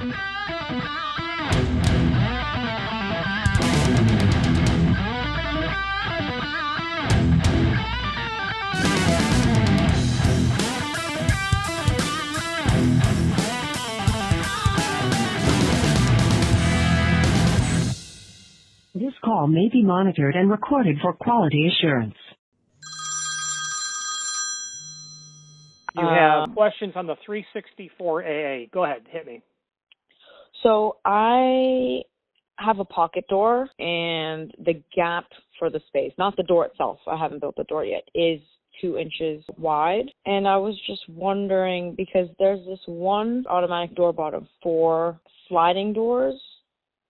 This call may be monitored and recorded for quality assurance. You have questions on the 364 AA. Go ahead, hit me. So I have a pocket door, and the gap for the space, not the door itself, I haven't built the door yet, is 2 inches wide. And I was just wondering, because there's this one automatic door bottom for sliding doors,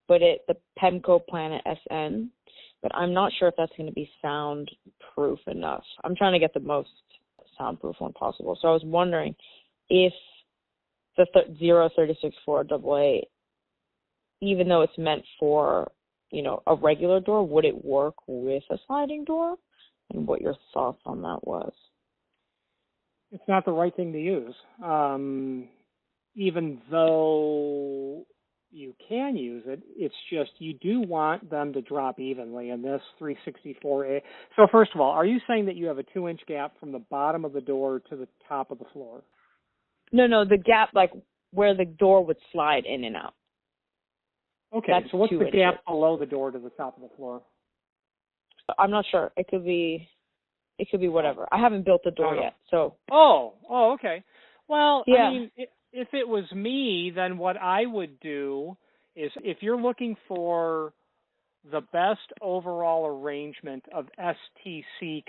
but the Pemco Planet SN, but I'm not sure if that's going to be soundproof enough. I'm trying to get the most soundproof one possible. So I was wondering if the 0364 AA, even though it's meant for, a regular door, would it work with a sliding door? And what your thoughts on that was? It's not the right thing to use. Even though you can use it, it's just you do want them to drop evenly in this 364A. So first of all, are you saying that you have a 2-inch gap from the bottom of the door to the top of the floor? No, the gap, like where the door would slide in and out. Okay, That's so what's 2 the inches. gap below the door to the top of the floor? I'm not sure. It could be whatever. I haven't built the door yet, so. Oh, okay. Well, yeah. I mean, if it was me, then what I would do is, if you're looking for the best overall arrangement of STC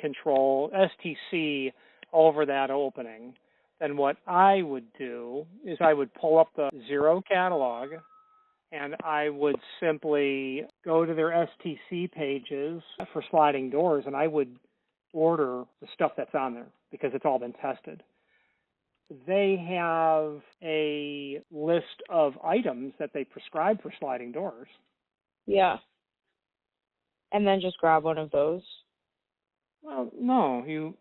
over that opening, then what I would do is I would pull up the Zero catalog, and I would simply go to their STC pages for sliding doors, and I would order the stuff that's on there because it's all been tested. They have a list of items that they prescribe for sliding doors. Yeah. And then just grab one of those? Well, no. You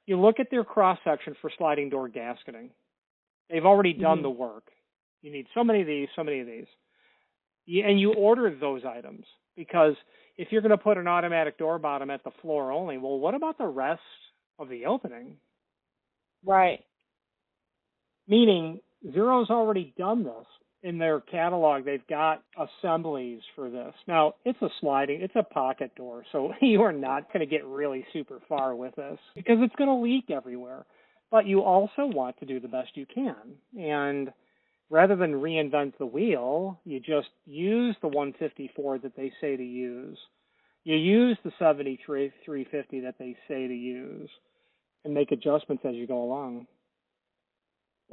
look at their cross-section for sliding door gasketing. They've already done the work. You need so many of these, so many of these. And you order those items, because if you're going to put an automatic door bottom at the floor only, well, what about the rest of the opening? Right. Meaning, Zero's already done this in their catalog. They've got assemblies for this. Now, it's a pocket door, so you are not going to get really super far with this because it's going to leak everywhere. But you also want to do the best you can. And rather than reinvent the wheel, you just use the 154 that they say to use. You use the 7350 that they say to use, and make adjustments as you go along.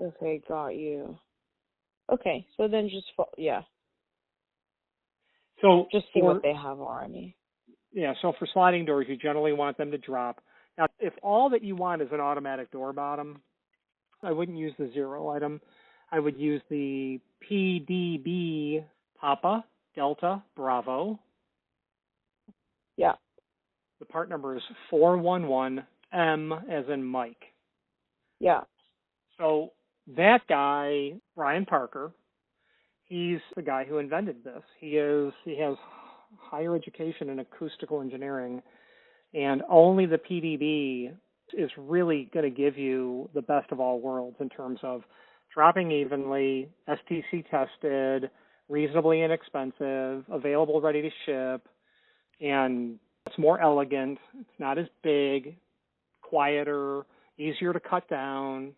Okay, got you. Okay, so then So just see what they have already. Yeah, so for sliding doors, you generally want them to drop. Now, if all that you want is an automatic door bottom, I wouldn't use the Zero item. I would use the PDB Papa Delta Bravo. Yeah. The part number is 411M as in Mike. Yeah. So that guy, Brian Parker, he's the guy who invented this. He has higher education in acoustical engineering, and only the PDB is really going to give you the best of all worlds in terms of dropping evenly, STC tested, reasonably inexpensive, available, ready to ship, and it's more elegant. It's not as big, quieter, easier to cut down,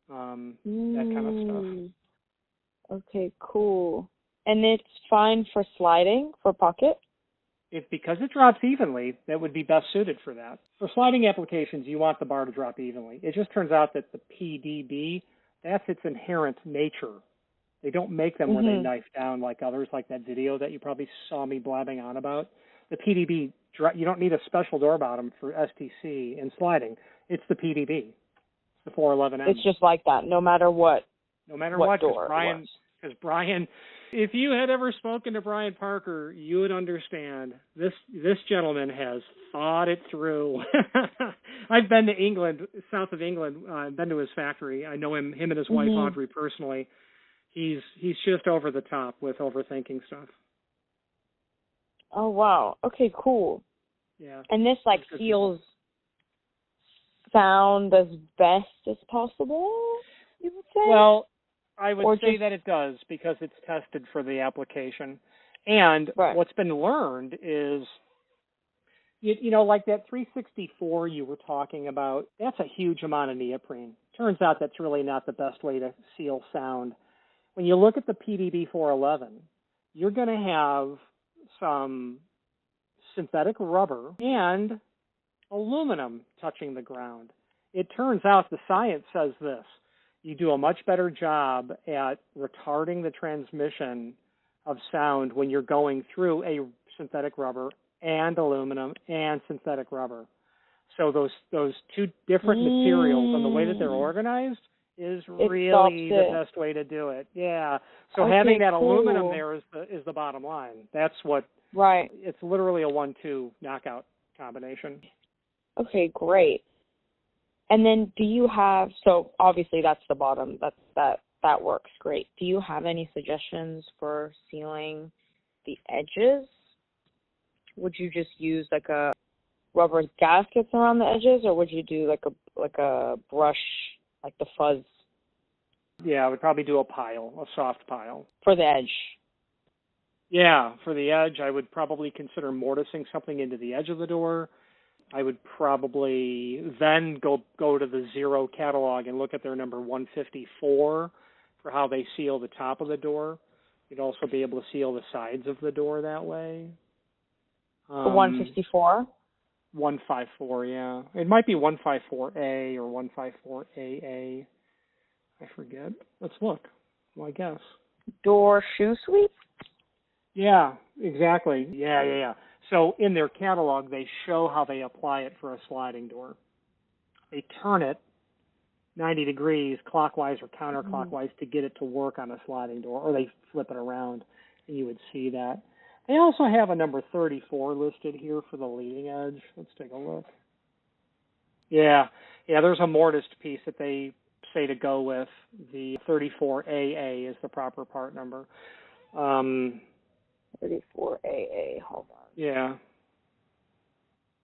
that kind of stuff. Okay, cool. And it's fine for sliding, for pocket? Because it drops evenly, that would be best suited for that. For sliding applications, you want the bar to drop evenly. It just turns out that the PDB, that's its inherent nature. They don't make them where they knife down like others, like that video that you probably saw me blabbing on about. The PDB, you don't need a special door bottom for STC and sliding. It's the PDB, the 411M. It's just like that, no matter what. No matter what, because Brian, if you had ever spoken to Brian Parker, you would understand this gentleman has thought it through. I've been to England, south of England. I've been to his factory. I know him and his wife, Audrey, personally. He's just over the top with overthinking stuff. Oh, wow. Okay, cool. Yeah. And this, like, seals sound as best as possible, you would say? Well, I would say that it does because it's tested for the application. And what's been learned is, you know, like that 364 you were talking about, that's a huge amount of neoprene. Turns out that's really not the best way to seal sound. When you look at the PDB 411, you're going to have some synthetic rubber and aluminum touching the ground. It turns out the science says this. You do a much better job at retarding the transmission of sound when you're going through a synthetic rubber and aluminum and synthetic rubber. So those two different materials and the way that they're organized is really the best way to do it. Yeah. So having that aluminum there is the bottom line. That's what. Right. It's literally a 1-2 knockout combination. Okay, great. And then do you have, so obviously that's the bottom, that works great. Do you have any suggestions for sealing the edges? Would you just use like a rubber gaskets around the edges, or would you do like a brush, like the fuzz? Yeah, I would probably do a soft pile. For the edge? Yeah, for the edge, I would probably consider mortising something into the edge of the door. I would probably then go to the Zero catalog and look at their number 154 for how they seal the top of the door. You'd also be able to seal the sides of the door that way. 154? 154, yeah. It might be 154A or 154AA. I forget. Let's look. Well, I guess. Door shoe sweep? Yeah, exactly. Yeah. So in their catalog, they show how they apply it for a sliding door. They turn it 90 degrees clockwise or counterclockwise to get it to work on a sliding door, or they flip it around, and you would see that. They also have a number 34 listed here for the leading edge. Let's take a look. Yeah, there's a mortised piece that they say to go with. The 34AA is the proper part number. 34AA, hold on. Yeah.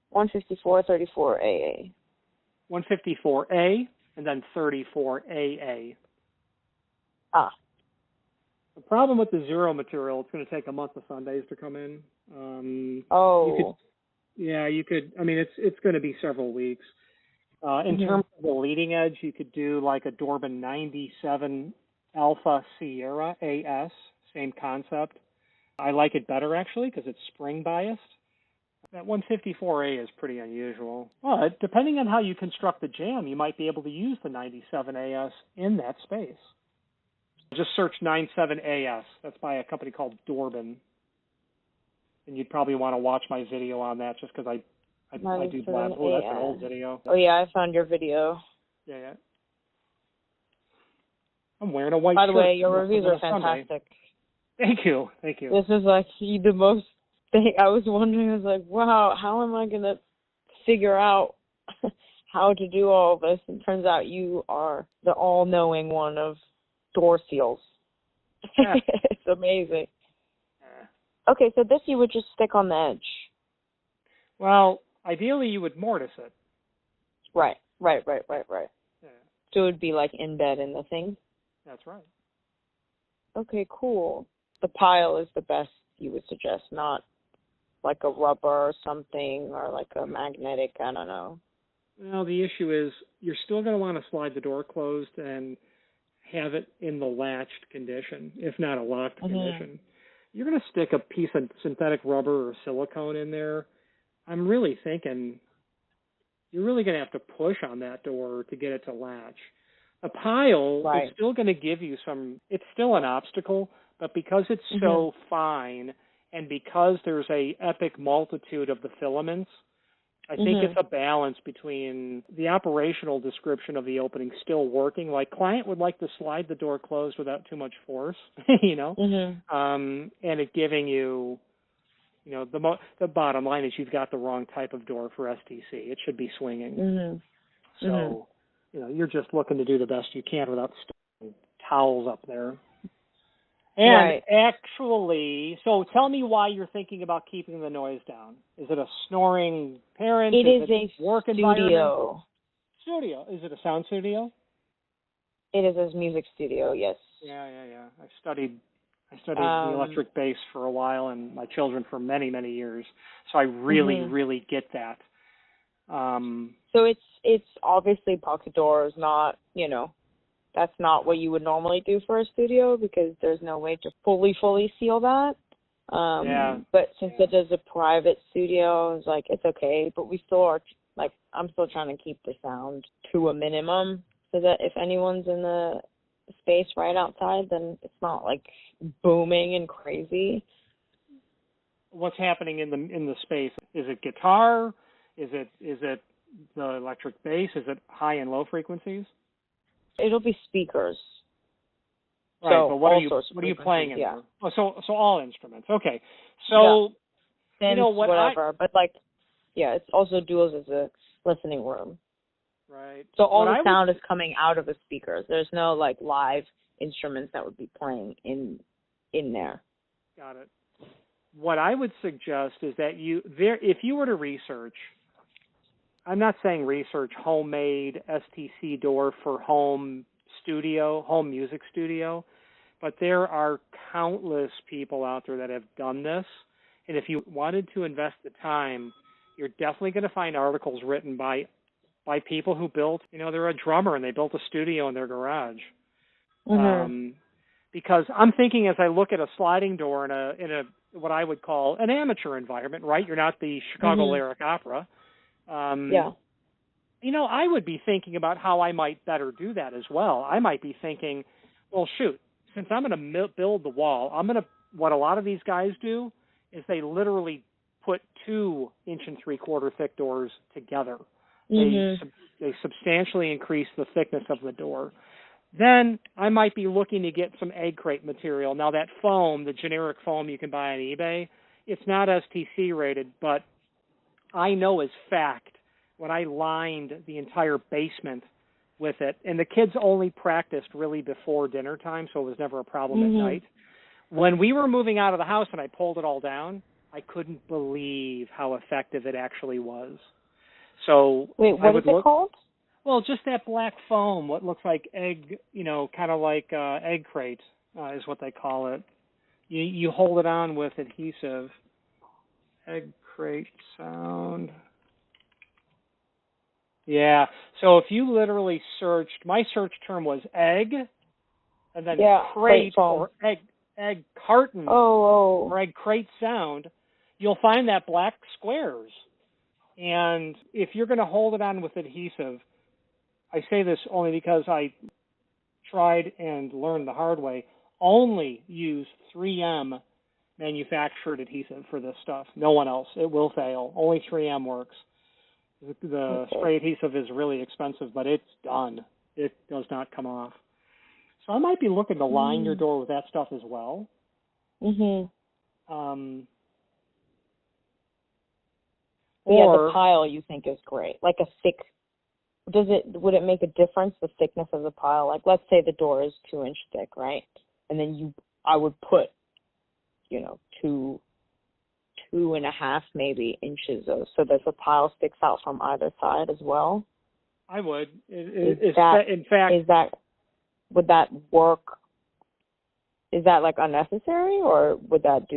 154, 34AA. 154A and then 34AA. Ah. The problem with the Zero material, it's going to take a month of Sundays to come in. You could. I mean, it's going to be several weeks. In terms of the leading edge, you could do like a Dorbin 97 Alpha Sierra AS, same concept. I like it better, actually, because it's spring biased. That 154A is pretty unusual. But depending on how you construct the jam, you might be able to use the 97 AS in that space. Just search 97 AS. That's by a company called Dorbin. And you'd probably want to watch my video on that just because I do blab. Oh, that's an old video. Oh, yeah, I found your video. Yeah. I'm wearing a white shirt. By the way, your reviews are fantastic. Thank you. This is like the most thing. I was wondering, I was like, wow, how am I going to figure out how to do all this? And turns out you are the all-knowing one of door seals. Yeah. It's amazing. Okay, so this you would just stick on the edge. Well, ideally you would mortise it. Right. Yeah. So it would be like in bed in the thing? That's right. Okay, cool. The pile is the best you would suggest, not like a rubber or something or like a magnetic, I don't know. Well, the issue is you're still going to want to slide the door closed and have it in the latched condition, if not a locked condition. You're going to stick a piece of synthetic rubber or silicone in there. I'm really thinking you're really going to have to push on that door to get it to latch. A pile is still going to give you it's still an obstacle, but because it's so fine and because there's a epic multitude of the filaments, I think it's a balance between the operational description of the opening still working. Like, client would like to slide the door closed without too much force, and it giving you, the bottom line is you've got the wrong type of door for STC. It should be swinging. So, you're just looking to do the best you can without sticking towels up there. And actually, so tell me why you're thinking about keeping the noise down. Is it a snoring parent? It is a a work studio. environment? Studio. Is it a sound studio? It is a music studio, yes. Yeah. I studied the electric bass for a while and my children for many, many years. So I really get that. So it's obviously pocket doors, not, that's not what you would normally do for a studio because there's no way to fully seal that. But since it is a private studio, it's like, it's okay, but we still are, like, I'm still trying to keep the sound to a minimum so that if anyone's in the space right outside, then it's not like booming and crazy. What's happening in the space? Is it guitar? Is it the electric bass? Is it high and low frequencies? It'll be speakers. Right, so but what are you playing in yeah. there? Oh, so all instruments. Okay. So Synths, whatever. But it's also duals as a listening room. Right. So all the sound is coming out of the speakers. There's no like live instruments that would be playing in there. Got it. What I would suggest is that if you were to research, I'm not saying research homemade STC door for home music studio, but there are countless people out there that have done this. And if you wanted to invest the time, you're definitely going to find articles written by people who built, they're a drummer and they built a studio in their garage. Because I'm thinking as I look at a sliding door in a what I would call an amateur environment, right? You're not the Chicago Lyric Opera. I would be thinking about how I might better do that as well. I might be thinking, well, shoot, since I'm going to build the wall, what a lot of these guys do is they literally put 2 1 3/4 thick doors together. They substantially increase the thickness of the door. Then I might be looking to get some egg crate material. Now that foam, the generic foam you can buy on eBay, it's not STC rated, but I know as fact when I lined the entire basement with it, and the kids only practiced really before dinner time, so it was never a problem at night. When we were moving out of the house and I pulled it all down, I couldn't believe how effective it actually was. So wait, what is it called? Well, just that black foam, what looks like egg, kind of like egg crate is what they call it. You hold it on with adhesive. Egg crate sound. Yeah. So if you literally searched, my search term was egg, and then crate or egg carton or egg crate sound, you'll find that black squares. And if you're going to hold it on with adhesive, I say this only because I tried and learned the hard way, only use 3M manufactured adhesive for this stuff. No one else. It will fail. Only 3M works. The spray adhesive is really expensive, but it's done. It does not come off. So I might be looking to line your door with that stuff as well. The pile you think is great, like a thick. Would it make a difference, the thickness of the pile? Like, let's say the door is 2 inch thick, right? And then I would put, 2.5 maybe inches so that the pile sticks out from either side as well. I would. Would that work? Is that like unnecessary, or would that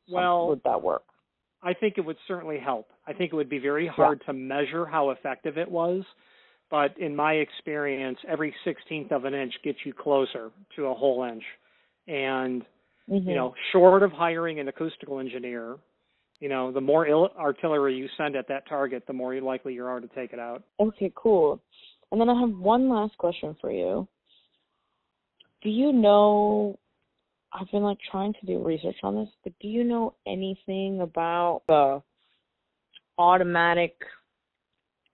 would that work? I think it would certainly help. I think it would be very hard to measure how effective it was, but in my experience, every 1/16 of an inch gets you closer to a whole inch. And, short of hiring an acoustical engineer, the more artillery you send at that target, the more likely you are to take it out. Okay, cool. And then I have one last question for you. Do you know, I've been trying to do research on this, but do you know anything about the automatic,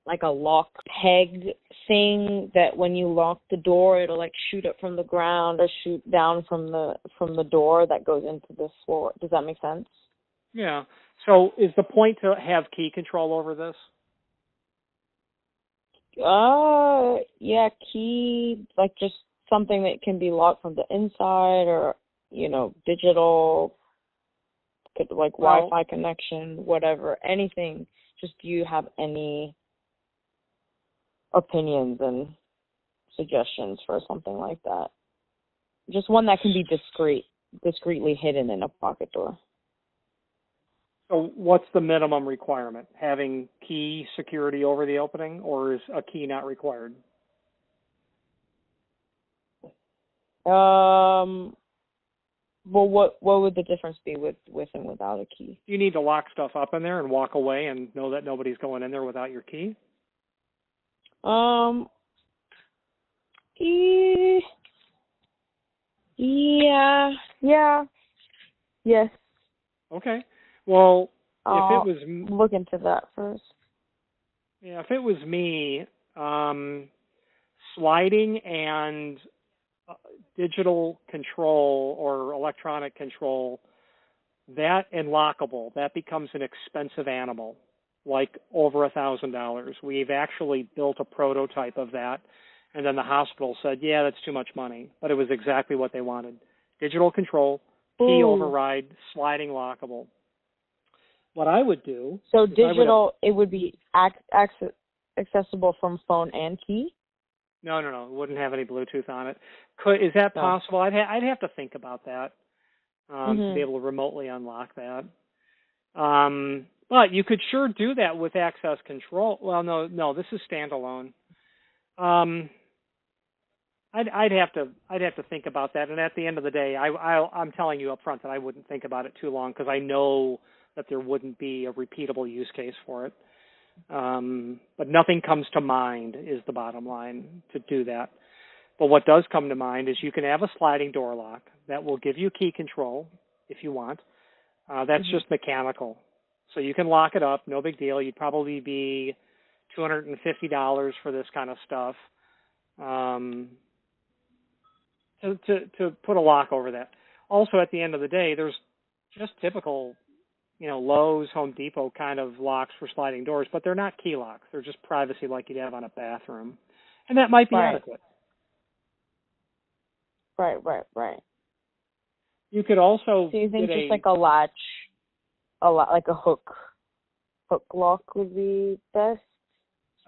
like a lock peg thing that when you lock the door, it'll shoot up from the ground or shoot down from the door that goes into the floor? Does that make sense? Yeah. So is the point to have key control over this? Yeah, key, just something that can be locked from the inside, or digital, like Well, Wi-Fi connection, whatever, anything. Just do you have any opinions and suggestions for something like that? Just one that can be discreetly hidden in a pocket door. so what's the minimum requirement? Having key security over the opening, or is a key not required? Well, what would the difference be with and without a key? You need to lock stuff up in there and walk away and know that nobody's going in there without your key? Yes. Okay. Well, I'll if it was look into that first. Yeah, if it was me, sliding and digital control or electronic control, that and lockable, that becomes an expensive animal, like over $1,000. We've actually built a prototype of that, and then the hospital said, yeah, that's too much money, but it was exactly what they wanted. Digital control, key override, sliding lockable. What I would do... So digital, it would be accessible from phone and key? No. It wouldn't have any Bluetooth on it. Is that possible? I'd have to think about that to be able to remotely unlock that. But you could sure do that with access control. Well, no, this is standalone. I'd have to think about that. And at the end of the day, I'm telling you up front that I wouldn't think about it too long because I know that there wouldn't be a repeatable use case for it. But nothing comes to mind is the bottom line to do that. But what does come to mind is you can have a sliding door lock that will give you key control if you want. That's just mechanical. So you can lock it up, no big deal. You'd probably be $250 for this kind of stuff to put a lock over that. Also, at the end of the day, there's just typical Lowe's, Home Depot kind of locks for sliding doors, but they're not key locks. They're just privacy like you'd have on a bathroom. And that might be adequate. Right. You could also... So you think just like a latch, like a hook lock would be best?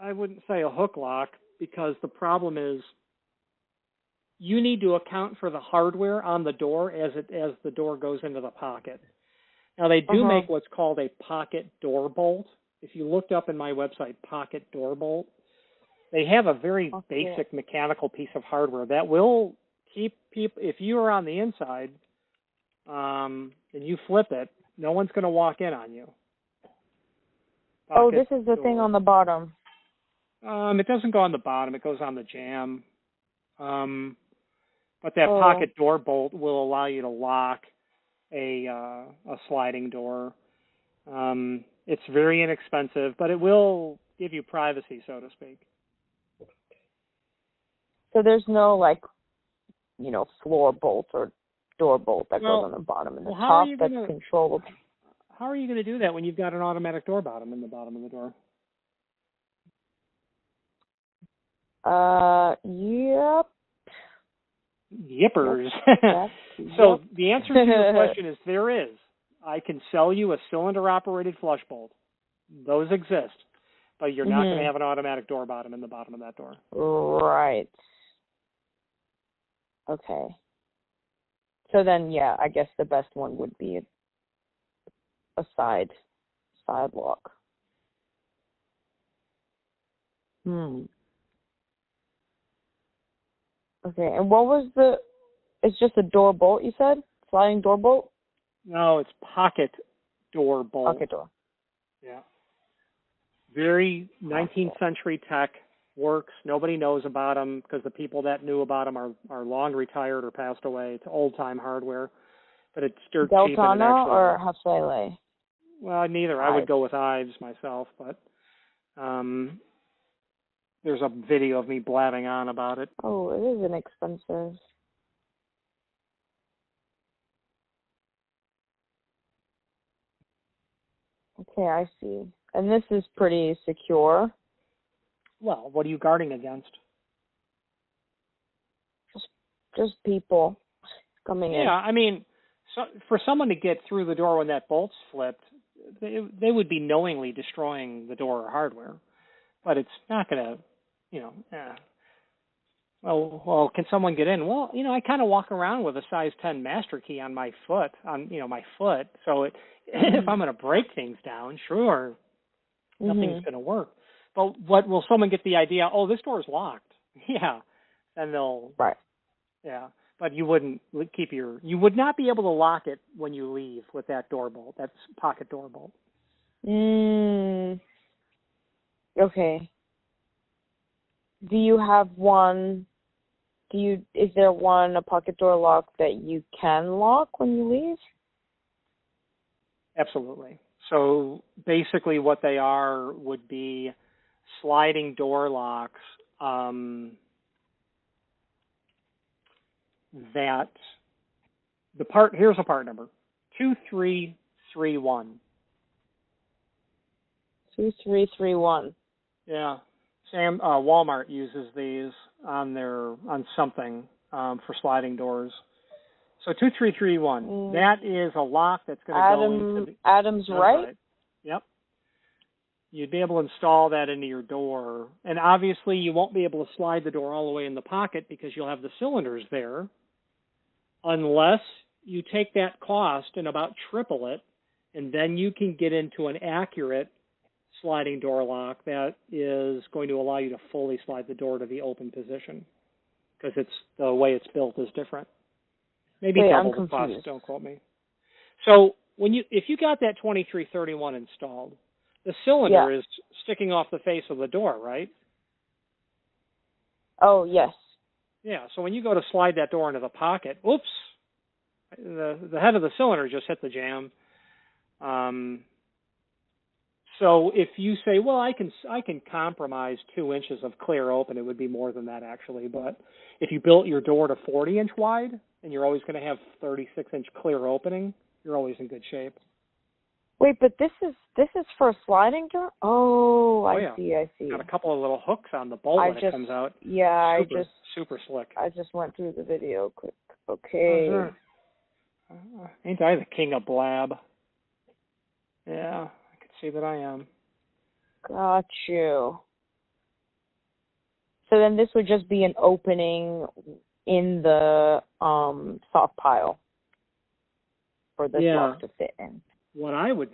I wouldn't say a hook lock because the problem is you need to account for the hardware on the door as the door goes into the pocket. Now, they do make what's called a pocket door bolt. If you looked up in my website, pocket door bolt, they have a very basic mechanical piece of hardware that will keep people, if you are on the inside and you flip it, no one's going to walk in on you. This is the thing on the bottom. It doesn't go on the bottom. It goes on the jamb. But that pocket door bolt will allow you to lock a sliding door. It's very inexpensive, but it will give you privacy, so to speak. So there's no floor bolt or door bolt that goes on the bottom and the top that's controllable. How are you going to do that when you've got an automatic door bottom in the bottom of the door? Yep. Yippers. So the answer to your question is there is. I can sell you a cylinder-operated flush bolt. Those exist. But you're not going to have an automatic door bottom in the bottom of that door. Right. Okay. So then, I guess the best one would be a side lock. Okay, and what was it's just a door bolt, you said? Sliding door bolt? No, it's pocket door bolt. Pocket door. Yeah. Very 19th century tech, works. Nobody knows about them because the people that knew about them are long retired or passed away. It's old-time hardware, but it's dirt cheap. Deltona or Hafele? Well, neither. I would go with Ives myself, but there's a video of me blabbing on about it. Oh, it is inexpensive. Okay, I see. And this is pretty secure. Well, what are you guarding against? Just people coming in. Yeah, I mean, so for someone to get through the door when that bolt's flipped, they would be knowingly destroying the door or hardware. But it's not going to, you know, well, can someone get in? Well, you know, I kind of walk around with a size 10 master key on my foot, my foot. So if I'm going to break things down, sure, nothing's going to work. But will someone get the idea, oh, this door is locked? Yeah. And they'll, right. Yeah. But you would not be able to lock it when you leave with that door bolt, that pocket door bolt. Okay. Do you have one? Is there a pocket door lock that you can lock when you leave? Absolutely. So basically what they are would be sliding door locks that here's a part number, 2331. 2331. Yeah. Walmart uses these on something for sliding doors. So 2331. That is a lock that's going to go into Adam's right? Yep. You'd be able to install that into your door, and obviously you won't be able to slide the door all the way in the pocket because you'll have the cylinders there, unless you take that cost and about triple it, and then you can get into an accurate sliding door lock that is going to allow you to fully slide the door to the open position, because the way it's built is different. Maybe double the cost, don't quote me. So if you got that 2331 installed, the cylinder is sticking off the face of the door, right? Oh, yes. Yeah, so when you go to slide that door into the pocket, oops, the head of the cylinder just hit the jam. So if you say, well, I can compromise 2 inches of clear open, it would be more than that actually. But if you built your door to 40-inch wide and you're always going to have 36-inch clear opening, you're always in good shape. Wait, but this is for a sliding door? Oh, I see. Got a couple of little hooks on the bolt when it comes out. Yeah, super slick. I just went through the video quick. Okay. Oh, sure. Ain't I the king of blab? Yeah, I can see that I am. Got you. So then this would just be an opening in the soft pile for this lock to fit in. What I would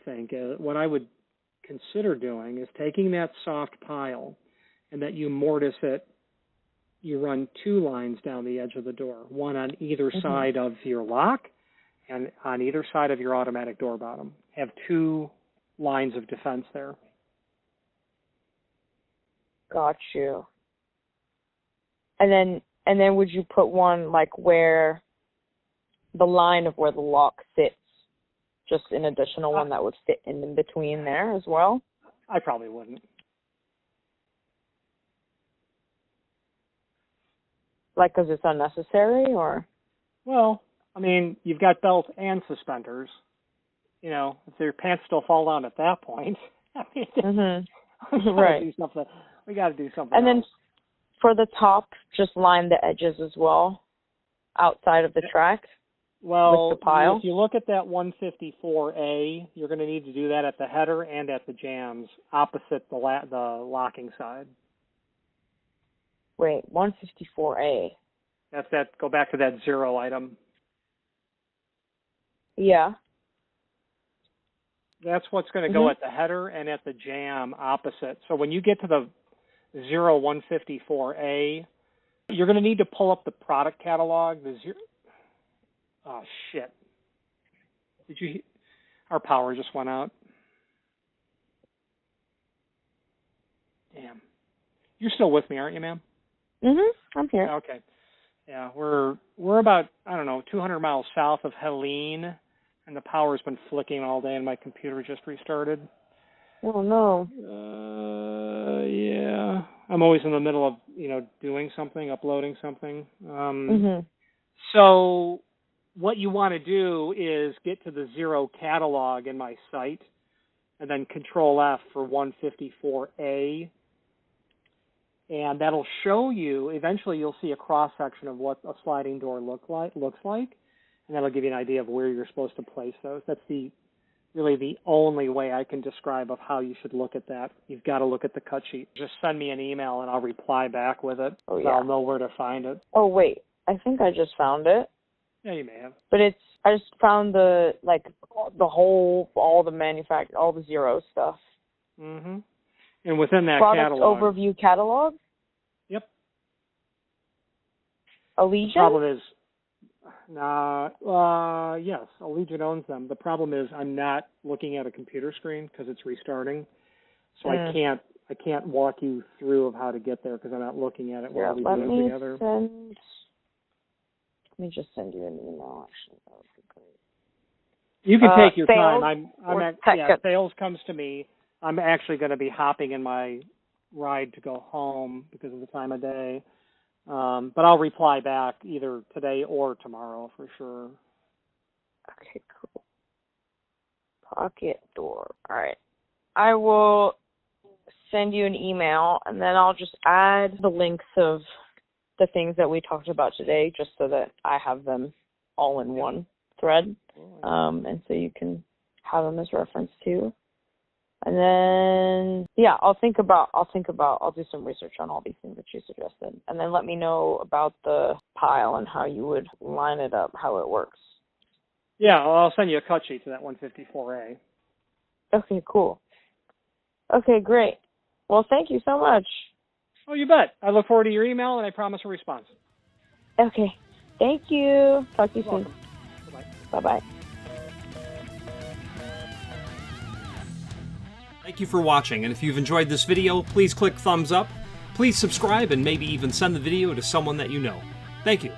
consider doing is taking that soft pile and that you mortise it. You run 2 lines down the edge of the door, one on either side of your lock and on either side of your automatic door bottom. Have 2 lines of defense there. Got you. And then would you put one like where the line of where the lock sits? Just an additional one that would fit in between there as well? I probably wouldn't. Like, because it's unnecessary, or? Well, I mean, you've got belt and suspenders. You know, if your pants still fall down at that point, I mean, we got to do something. And then for the top, just line the edges as well, outside of the track. Well, with the pile? If you look at that 154A, you're going to need to do that at the header and at the jams, opposite the locking side. Wait, 154A. That's that. Go back to that 0 item. Yeah. That's what's going to go at the header and at the jam opposite. So when you get to the 154A, you're going to need to pull up the product catalog. Oh, shit. Our power just went out. Damn. You're still with me, aren't you, ma'am? I'm here. Okay. Yeah, we're about, 200 miles south of Helene, and the power's been flicking all day, and my computer just restarted. Oh, no. Yeah. I'm always in the middle of, doing something, uploading something. So what you want to do is get to the 0 catalog in my site, and then Control F for 154A. And that'll show you, eventually you'll see a cross-section of what a sliding door looks like. and that'll give you an idea of where you're supposed to place those. That's really the only way I can describe of how you should look at that. You've got to look at the cut sheet. Just send me an email and I'll reply back with it. Oh, yeah. I'll know where to find it. Oh, wait. I think I just found it. Yeah, you may have. But I just found all the zero stuff. Mm-hmm. And within that Product catalog. overview catalog? Yep. Allegiant? The problem is, yes, Allegiant owns them. The problem is I'm not looking at a computer screen because it's restarting. So I can't walk you through of how to get there because I'm not looking at it while we do it together. Let me just send you an email, actually. That would be great. You can take your sales time. Sales comes to me. I'm actually going to be hopping in my ride to go home because of the time of day. But I'll reply back either today or tomorrow for sure. Okay, cool. Pocket door. All right. I will send you an email, and then I'll just add the links of the things that we talked about today just so that I have them all in one thread. And so you can have them as reference too. And then, yeah, I'll do some research on all these things that you suggested. And then let me know about the pile and how you would line it up, how it works. Yeah, I'll send you a cut sheet to that 154A. Okay, cool. Okay, great. Well, thank you so much. Oh, you bet. I look forward to your email, and I promise a response. Okay. Thank you. Talk to you soon. Bye-bye. Bye-bye. Thank you for watching, and if you've enjoyed this video, please click thumbs up, please subscribe, and maybe even send the video to someone that you know. Thank you.